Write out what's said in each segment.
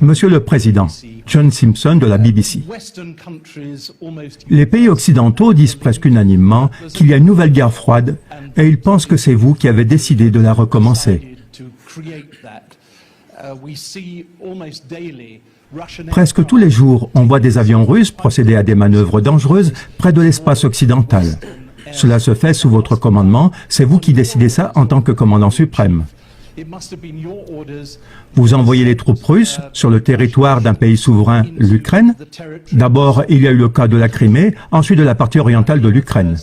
Monsieur le Président, John Simpson de la BBC. Les pays occidentaux disent presque unanimement qu'il y a une nouvelle guerre froide et ils pensent que c'est vous qui avez décidé de la recommencer. Presque tous les jours, on voit des avions russes procéder à des manœuvres dangereuses près de l'espace occidental. Cela se fait sous votre commandement, c'est vous qui décidez ça en tant que commandant suprême. Vous envoyez les troupes russes sur le territoire d'un pays souverain, l'Ukraine. D'abord, il y a eu le cas de la Crimée, ensuite de la partie orientale de l'Ukraine.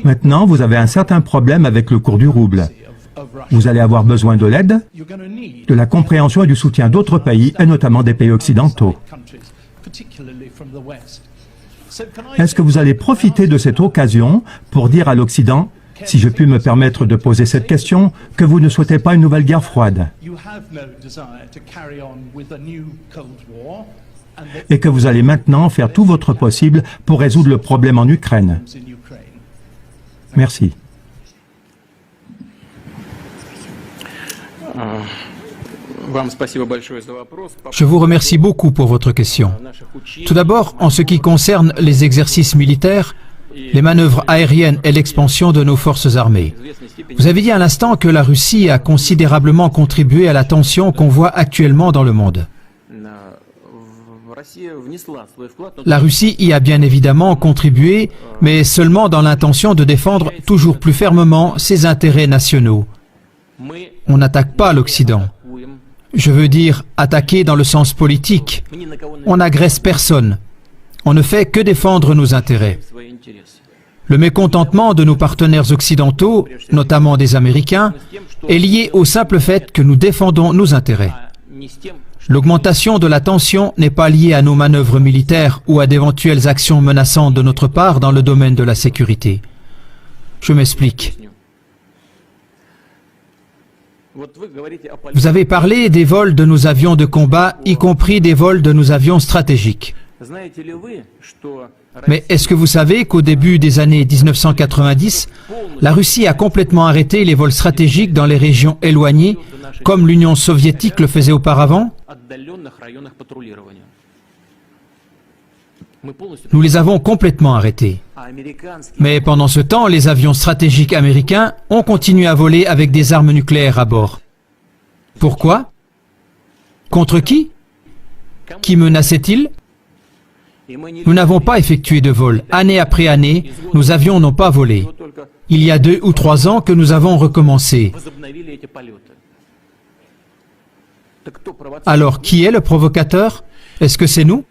Maintenant, vous avez un certain problème avec le cours du rouble. Vous allez avoir besoin de l'aide, de la compréhension et du soutien d'autres pays, et notamment des pays occidentaux. Est-ce que vous allez profiter de cette occasion pour dire à l'Occident, si je puis me permettre de poser cette question, que vous ne souhaitez pas une nouvelle guerre froide et que vous allez maintenant faire tout votre possible pour résoudre le problème en Ukraine? Merci. Je vous remercie beaucoup pour votre question. Tout d'abord, en ce qui concerne les exercices militaires, les manœuvres aériennes et l'expansion de nos forces armées. Vous avez dit à l'instant que la Russie a considérablement contribué à la tension qu'on voit actuellement dans le monde. La Russie y a bien évidemment contribué, mais seulement dans l'intention de défendre toujours plus fermement ses intérêts nationaux. On n'attaque pas l'Occident. Je veux dire attaquer dans le sens politique. On n'agresse personne. On ne fait que défendre nos intérêts. Le mécontentement de nos partenaires occidentaux, notamment des Américains, est lié au simple fait que nous défendons nos intérêts. L'augmentation de la tension n'est pas liée à nos manœuvres militaires ou à d'éventuelles actions menaçantes de notre part dans le domaine de la sécurité. Je m'explique. Vous avez parlé des vols de nos avions de combat, y compris des vols de nos avions stratégiques. Mais est-ce que vous savez qu'au début des années 1990, la Russie a complètement arrêté les vols stratégiques dans les régions éloignées, comme l'Union soviétique le faisait auparavant? Nous les avons complètement arrêtés. Mais pendant ce temps, les avions stratégiques américains ont continué à voler avec des armes nucléaires à bord. Pourquoi? Contre qui? Qui menaçait-il? Nous n'avons pas effectué de vol. Année après année, nos avions n'ont pas volé. Il y a 2 ou 3 ans que nous avons recommencé. Alors, qui est le provocateur? Est-ce que c'est nous?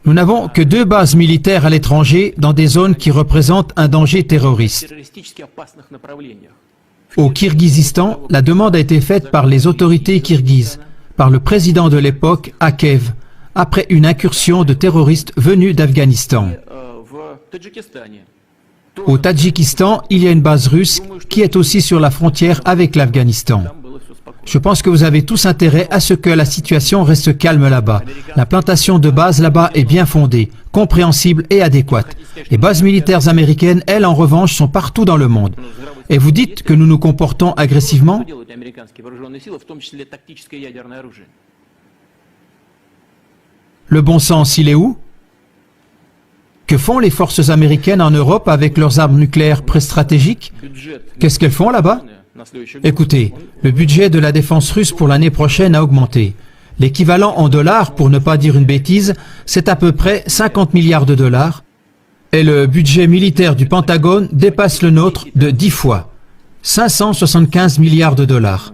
Nous n'avons que 2 bases militaires à l'étranger dans des zones qui représentent un danger terroriste. Au Kirghizistan, la demande a été faite par les autorités kirghizes, par le président de l'époque, Akev, après une incursion de terroristes venus d'Afghanistan. Au Tadjikistan, il y a une base russe qui est aussi sur la frontière avec l'Afghanistan. Je pense que vous avez tous intérêt à ce que la situation reste calme là-bas. L'implantation de bases là-bas est bien fondée, compréhensible et adéquate. Les bases militaires américaines, elles, en revanche, sont partout dans le monde. Et vous dites que nous nous comportons agressivement? Le bon sens, il est où? Que font les forces américaines en Europe avec leurs armes nucléaires pré-stratégiques? Qu'est-ce qu'elles font là-bas? Écoutez, le budget de la défense russe pour l'année prochaine a augmenté. L'équivalent en dollars, pour ne pas dire une bêtise, c'est à peu près 50 milliards de dollars. Et le budget militaire du Pentagone dépasse le nôtre de 10 fois. 575 milliards de dollars.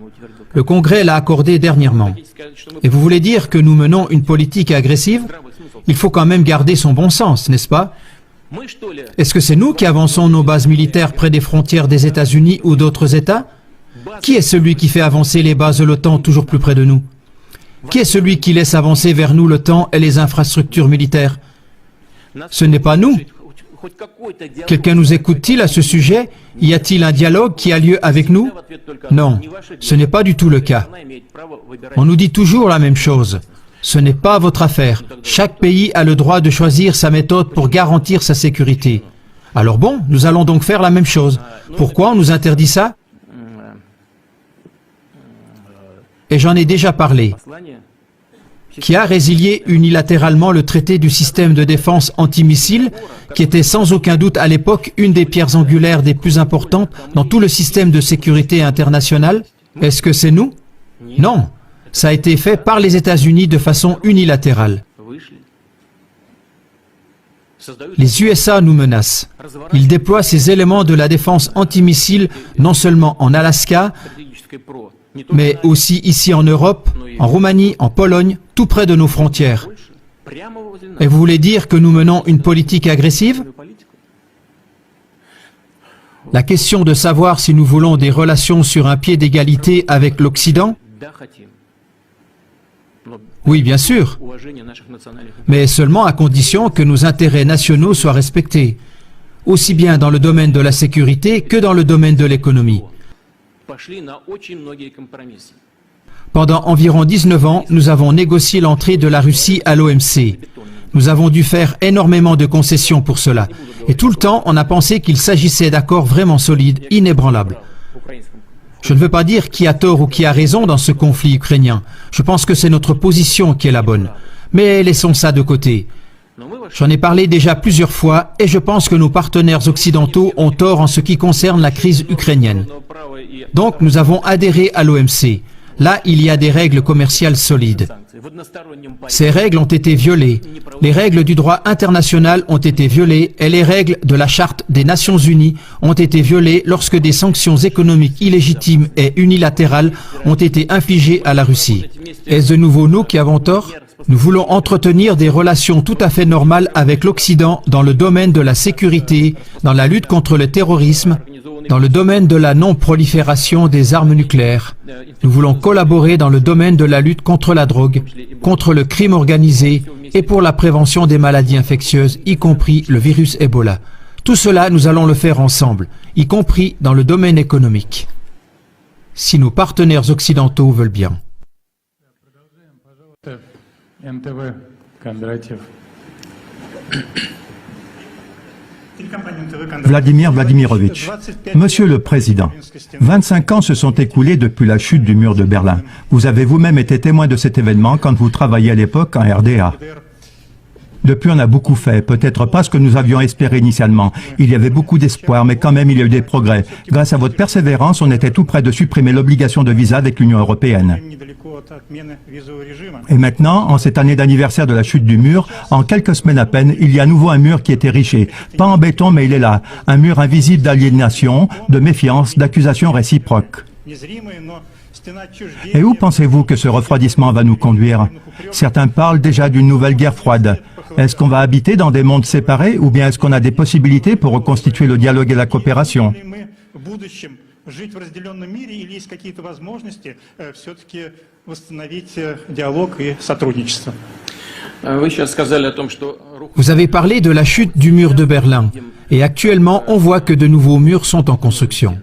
Le Congrès l'a accordé dernièrement. Et vous voulez dire que nous menons une politique agressive? Il faut quand même garder son bon sens, n'est-ce pas? Est-ce que c'est nous qui avançons nos bases militaires près des frontières des États-Unis ou d'autres États? Qui est celui qui fait avancer les bases de l'OTAN toujours plus près de nous? Qui est celui qui laisse avancer vers nous l'OTAN et les infrastructures militaires? Ce n'est pas nous. Quelqu'un nous écoute-t-il à ce sujet? Y a-t-il un dialogue qui a lieu avec nous? Non, ce n'est pas du tout le cas. On nous dit toujours la même chose. Ce n'est pas votre affaire. Chaque pays a le droit de choisir sa méthode pour garantir sa sécurité. Alors bon, nous allons donc faire la même chose. Pourquoi on nous interdit ça? Et j'en ai déjà parlé. Qui a résilié unilatéralement le traité du système de défense antimissile, qui était sans aucun doute à l'époque une des pierres angulaires des plus importantes dans tout le système de sécurité internationale? Est-ce que c'est nous? Non, ça a été fait par les États-Unis de façon unilatérale. Les USA nous menacent. Ils déploient ces éléments de la défense antimissile non seulement en Alaska, mais aussi ici en Europe, en Roumanie, en Pologne, tout près de nos frontières. Et vous voulez dire que nous menons une politique agressive? La question de savoir si nous voulons des relations sur un pied d'égalité avec l'Occident? Oui, bien sûr, mais seulement à condition que nos intérêts nationaux soient respectés, aussi bien dans le domaine de la sécurité que dans le domaine de l'économie. Pendant environ 19 ans, nous avons négocié l'entrée de la Russie à l'OMC. Nous avons dû faire énormément de concessions pour cela. Et tout le temps, on a pensé qu'il s'agissait d'accords vraiment solides, inébranlables. Je ne veux pas dire qui a tort ou qui a raison dans ce conflit ukrainien. Je pense que c'est notre position qui est la bonne. Mais laissons ça de côté. J'en ai parlé déjà plusieurs fois et je pense que nos partenaires occidentaux ont tort en ce qui concerne la crise ukrainienne. Donc nous avons adhéré à l'OMC. Là, il y a des règles commerciales solides. Ces règles ont été violées. Les règles du droit international ont été violées et les règles de la Charte des Nations Unies ont été violées lorsque des sanctions économiques illégitimes et unilatérales ont été infligées à la Russie. Est-ce de nouveau nous qui avons tort? Nous voulons entretenir des relations tout à fait normales avec l'Occident dans le domaine de la sécurité, dans la lutte contre le terrorisme, dans le domaine de la non-prolifération des armes nucléaires. Nous voulons collaborer dans le domaine de la lutte contre la drogue, contre le crime organisé et pour la prévention des maladies infectieuses, y compris le virus Ebola. Tout cela, nous allons le faire ensemble, y compris dans le domaine économique, si nos partenaires occidentaux veulent bien. НТВ, Кондратьев. Vladimir Vladimirovitch. Monsieur le Président, 25 ans se sont écoulés depuis la chute du mur de Berlin. Vous avez vous-même été témoin de cet événement quand vous travailliez à l'époque en RDA. Depuis, on a beaucoup fait, peut-être pas ce que nous avions espéré initialement. Il y avait beaucoup d'espoir, mais quand même, il y a eu des progrès. Grâce à votre persévérance, on était tout près de supprimer l'obligation de visa avec l'Union européenne. Et maintenant, en cette année d'anniversaire de la chute du mur, en quelques semaines à peine, il y a à nouveau un mur qui est érigé. Pas en béton, mais il est là. Un mur invisible d'aliénation, de méfiance, d'accusations réciproques. Et où pensez-vous que ce refroidissement va nous conduire? Certains parlent déjà d'une nouvelle guerre froide. Est-ce qu'on va habiter dans des mondes séparés ou bien est-ce qu'on a des possibilités pour reconstituer le dialogue et la coopération? Vous avez parlé de la chute du mur de Berlin et actuellement on voit que de nouveaux murs sont en construction.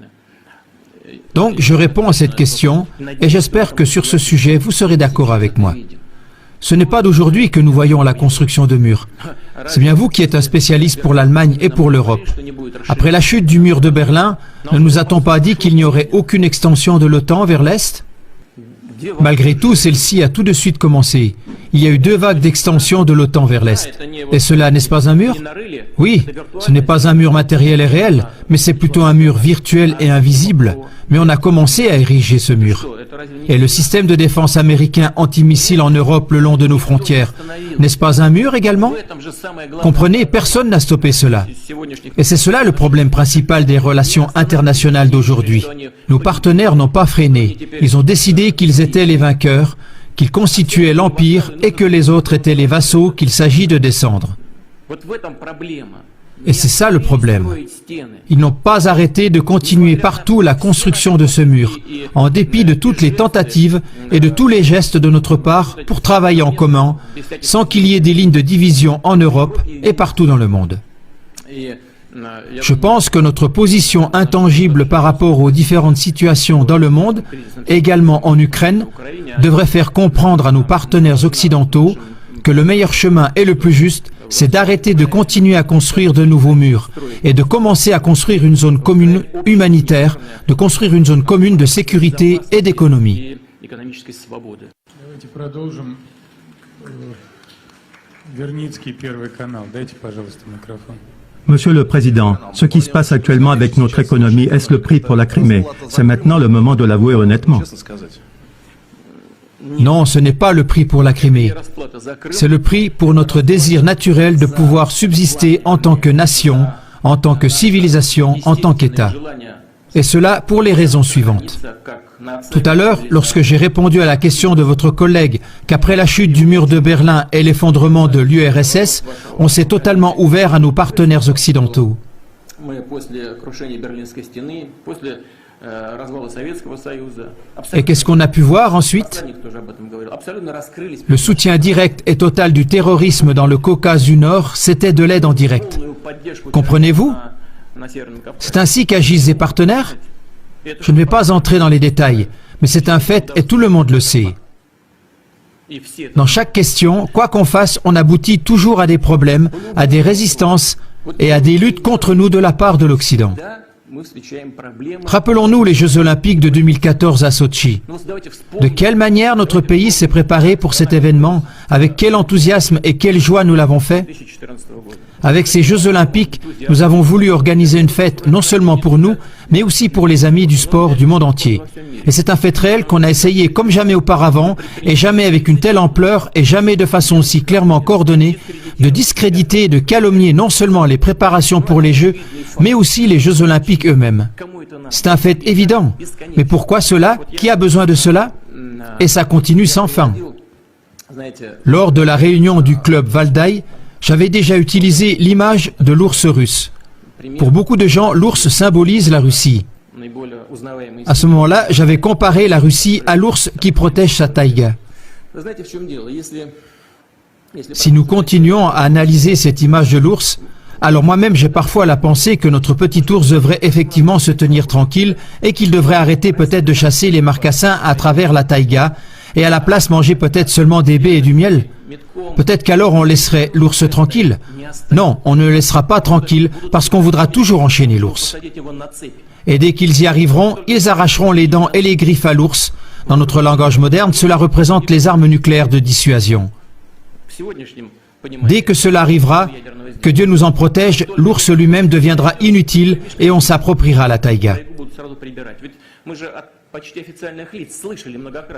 Donc je réponds à cette question et j'espère que sur ce sujet vous serez d'accord avec moi. Ce n'est pas d'aujourd'hui que nous voyons la construction de murs. C'est bien vous qui êtes un spécialiste pour l'Allemagne et pour l'Europe. Après la chute du mur de Berlin, ne nous a-t-on pas dit qu'il n'y aurait aucune extension de l'OTAN vers l'Est? Malgré tout, celle-ci a tout de suite commencé. Il y a eu 2 vagues d'extension de l'OTAN vers l'Est. Et cela, n'est-ce pas un mur? Oui, ce n'est pas un mur matériel et réel, mais c'est plutôt un mur virtuel et invisible. Mais on a commencé à ériger ce mur. Et le système de défense américain antimissile en Europe le long de nos frontières, n'est-ce pas un mur également? Comprenez, personne n'a stoppé cela. Et c'est cela le problème principal des relations internationales d'aujourd'hui. Nos partenaires n'ont pas freiné. Ils ont décidé qu'ils étaient les vainqueurs, qu'ils constituaient l'empire et que les autres étaient les vassaux qu'il s'agit de descendre. Et c'est ça le problème. Ils n'ont pas arrêté de continuer partout la construction de ce mur, en dépit de toutes les tentatives et de tous les gestes de notre part pour travailler en commun, sans qu'il y ait des lignes de division en Europe et partout dans le monde. Je pense que notre position intangible par rapport aux différentes situations dans le monde, également en Ukraine, devrait faire comprendre à nos partenaires occidentaux que le meilleur chemin et le plus juste, c'est d'arrêter de continuer à construire de nouveaux murs et de commencer à construire une zone commune humanitaire, de construire une zone commune de sécurité et d'économie. Давайте продолжим. Верницкий, Первый канал. Дайте, пожалуйста, микрофон. Monsieur le Président, ce qui se passe actuellement avec notre économie, est-ce le prix pour la Crimée? C'est maintenant le moment de l'avouer honnêtement. Non, ce n'est pas le prix pour la Crimée. C'est le prix pour notre désir naturel de pouvoir subsister en tant que nation, en tant que civilisation, en tant qu'État. Et cela pour les raisons suivantes. Tout à l'heure, lorsque j'ai répondu à la question de votre collègue qu'après la chute du mur de Berlin et l'effondrement de l'URSS, on s'est totalement ouvert à nos partenaires occidentaux. Et qu'est-ce qu'on a pu voir ensuite? Le soutien direct et total du terrorisme dans le Caucase du Nord, c'était de l'aide en direct. Comprenez-vous? C'est ainsi qu'agissent ces partenaires? Je ne vais pas entrer dans les détails, mais c'est un fait et tout le monde le sait. Dans chaque question, quoi qu'on fasse, on aboutit toujours à des problèmes, à des résistances et à des luttes contre nous de la part de l'Occident. Rappelons-nous les Jeux Olympiques de 2014 à Sotchi. De quelle manière notre pays s'est préparé pour cet événement? Avec quel enthousiasme et quelle joie nous l'avons fait? Avec ces Jeux Olympiques, nous avons voulu organiser une fête non seulement pour nous, mais aussi pour les amis du sport du monde entier. Et c'est un fait réel qu'on a essayé comme jamais auparavant, et jamais avec une telle ampleur, et jamais de façon aussi clairement coordonnée, de discréditer et de calomnier non seulement les préparations pour les Jeux, mais aussi les Jeux Olympiques eux-mêmes. C'est un fait évident. Mais pourquoi cela? Qui a besoin de cela? Et ça continue sans fin. Lors de la réunion du club Valdai, j'avais déjà utilisé l'image de l'ours russe. Pour beaucoup de gens, l'ours symbolise la Russie. À ce moment-là, j'avais comparé la Russie à l'ours qui protège sa taïga. Si nous continuons à analyser cette image de l'ours, alors moi-même j'ai parfois la pensée que notre petit ours devrait effectivement se tenir tranquille et qu'il devrait arrêter peut-être de chasser les marcassins à travers la taïga et à la place manger peut-être seulement des baies et du miel. Peut-être qu'alors on laisserait l'ours tranquille. Non, on ne le laissera pas tranquille parce qu'on voudra toujours enchaîner l'ours. Et dès qu'ils y arriveront, ils arracheront les dents et les griffes à l'ours. Dans notre langage moderne, cela représente les armes nucléaires de dissuasion. Dès que cela arrivera, que Dieu nous en protège, l'ours lui-même deviendra inutile et on s'appropriera la taïga.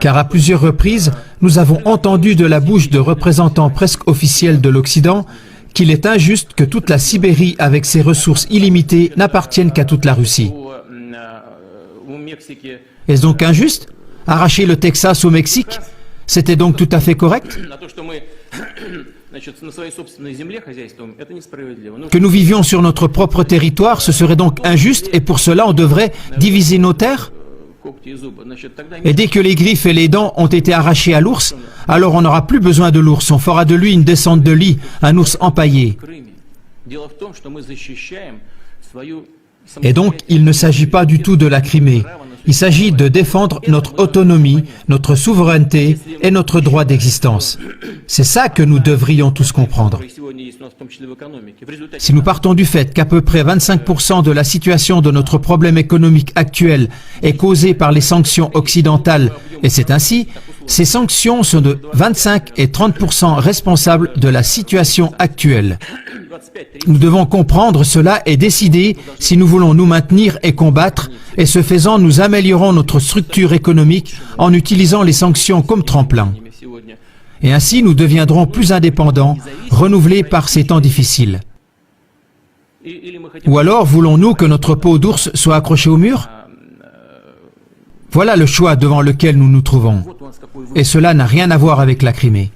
Car à plusieurs reprises, nous avons entendu de la bouche de représentants presque officiels de l'Occident qu'il est injuste que toute la Sibérie, avec ses ressources illimitées, n'appartienne qu'à toute la Russie. Est-ce donc injuste? Arracher le Texas au Mexique, c'était donc tout à fait correct? Que nous vivions sur notre propre territoire, ce serait donc injuste et pour cela on devrait diviser nos terres? Et dès que les griffes et les dents ont été arrachées à l'ours, alors on n'aura plus besoin de l'ours, on fera de lui une descente de lit, un ours empaillé. Et donc, il ne s'agit pas du tout de la Crimée. Il s'agit de défendre notre autonomie, notre souveraineté et notre droit d'existence. C'est ça que nous devrions tous comprendre. Si nous partons du fait qu'à peu près 25% de la situation de notre problème économique actuel est causée par les sanctions occidentales, et c'est ainsi, ces sanctions sont de 25 et 30% responsables de la situation actuelle. Nous devons comprendre cela et décider si nous voulons nous maintenir et combattre, et ce faisant, nous améliorons notre structure économique en utilisant les sanctions comme tremplin. Et ainsi, nous deviendrons plus indépendants, renouvelés par ces temps difficiles. Ou alors, voulons-nous que notre peau d'ours soit accrochée au mur? Voilà le choix devant lequel nous nous trouvons. Et cela n'a rien à voir avec la Crimée.